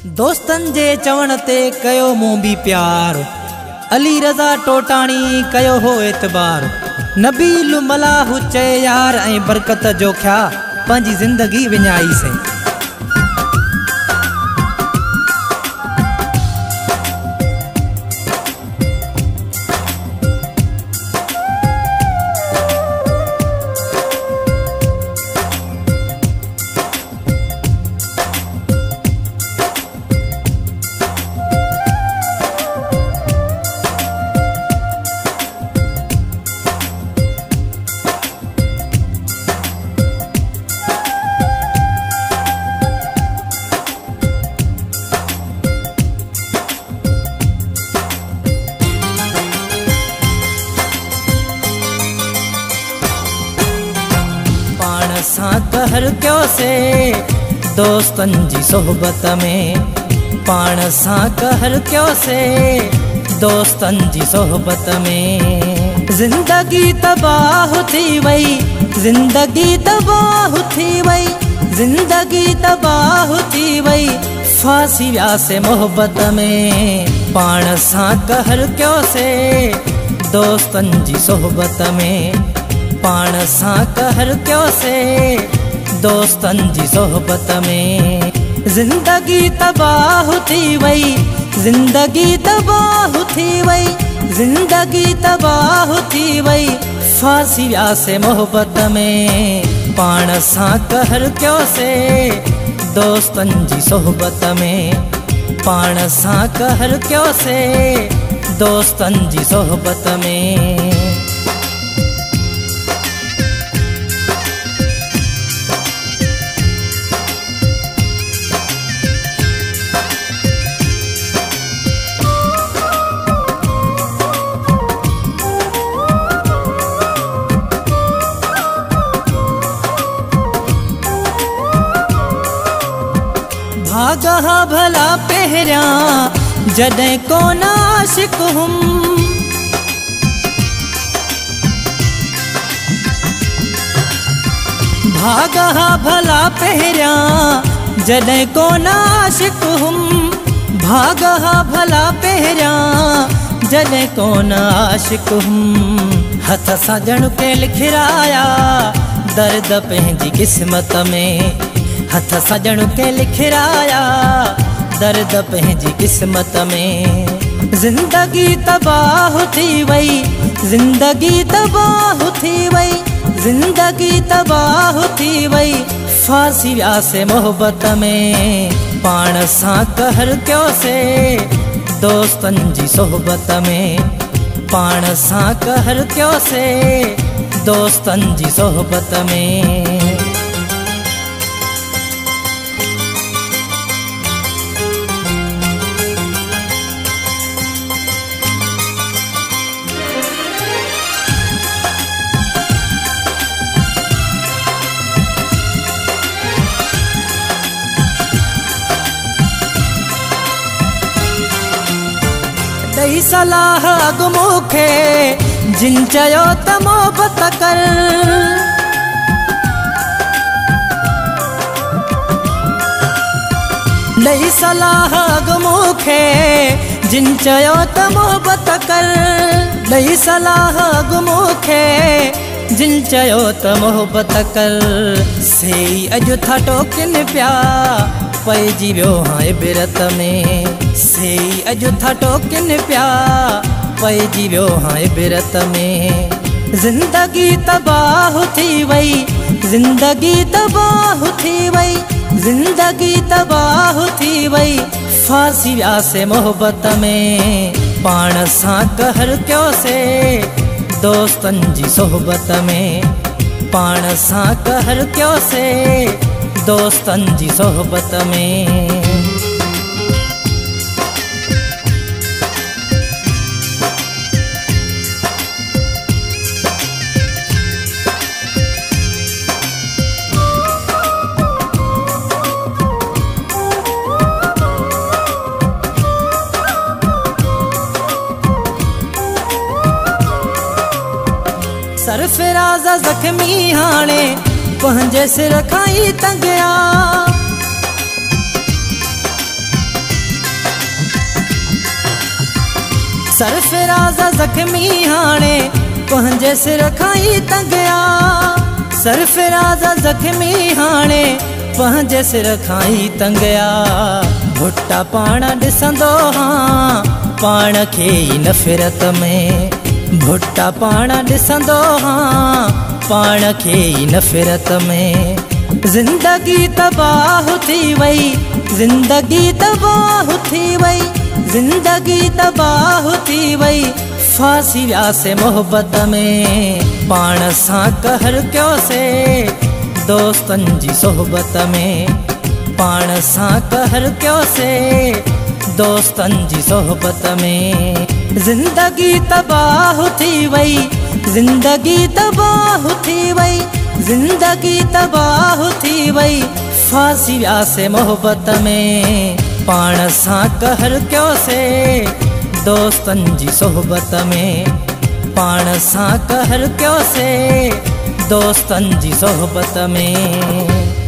दोस्तन जे चवण ते कयो मूं भी प्यार, अली रज़ा टोटाणी कयो हो एतबार। नबील मलाहु चए यार ऐं बरकत जो ख्या पंहिंजी ज़िंदगी विञाई से। सां कहर क्यों से दोस्तन जी सोहबत में, पाण सां कहर क्यों से दोस्तन जी सोहबत में। जिंदगी तबाह थी वई, जिंदगी तबाह थी वई, जिंदगी तबाह थी वई, फांसी व्यासे मोहब्बत में। पाण सां कहर क्यों से दोस्तन जी सोहबत में, पाण सां कहर क्यों से दोस्तन जी सोहबत में। जिंदगी तबाह थी वई, जिंदगी तबाह थी वई, जिंदगी तबाह थी वई, फांसी व्यासे मोहब्बत में। पाण सां कहर क्यों से दोस्तन जी सोहबत में, पाण सां कहर क्यों से दोस्तन जी सोहबत में। भागा भला पहरिया जॾहिं कोन आशिक हुम, भागा भला पहरिया जॾहिं कोन आशिक हुम, भागा भला पहरिया जॾहिं कोन आशिक हुम। हथ सां ॼण के लिखिराया दर्द पंहिंजी क़िस्मत में, हथ सां ॼण के लिखिराया दर्द पंहिंजी क़िस्मत में। जिंदगी तबाह थी वई, जिंदगी तबाह थी वई, जिंदगी तबाह थी वई, फांसी व्यासे मोहब्बत में। पाण सां कहर क्यों से दोस्तन जी सोहबत में, पाण सां कहर क्यों से दोस्तन जी सोहबत में। दई सलाह अॻु मूंखे जिन चयो त मोहबत कर, दई सलाह अॻु मूंखे जिन चयो त मोहबत कर, दई सलाह अॻु मूंखे जिन चयो त मोहबत कर। सेई अॼु था टोकिन पिया पइजी वियो हां इबरत में, सेई अॼु था टोकिन पिया पइजी वियो हां इबरत में। जिंदगी तबाह थी वई, जिंदगी तबाह थी वई, जिंदगी तबाह थी वई, फांसी व्यासे मोहब्बत में। पाण सां कहर क्यों से दोस्तन जी सोहबत में, पाण सां कहर क्यों से दोस्तन जी सोहबत में। सरफराज जख्मी हाणे पंहिंजे सिर खां ई तंगिया, सरफराज ज़ख्मी हाणे पंहिंजे सिर खाई तंगिया सरफराज ज़ख्मी हाणे पंहिंजे सिर खाई तंगिया भुट्टा पाण ॾिसंदो हाँ पाण खे ई नफ़रत में भुट्टा पाण ॾिसंदो हाँ पाण खे ई नफ़रत में ज़िंदगी तबाह थी वई ज़िंदगी तबाह थी वई ज़िंदगी तबाह थी वई फांसी वियासे मोहब्बत में पाण सां कहर कयोसीं दोस्तन जी सोहबत में पाण सां कहर कयोसीं दोस्तन जी सोहबत में ज़िंदगी तबाह थी वई ज़िंदगी तबाह थी वई ज़िंदगी तबाह थी वई फांसी वियासे मोहब्बत में पाण सां कहर कयोसीं दोस्तन जी सोहबत में पाण सां कहर कयोसीं दोस्तन जी सोहबत में।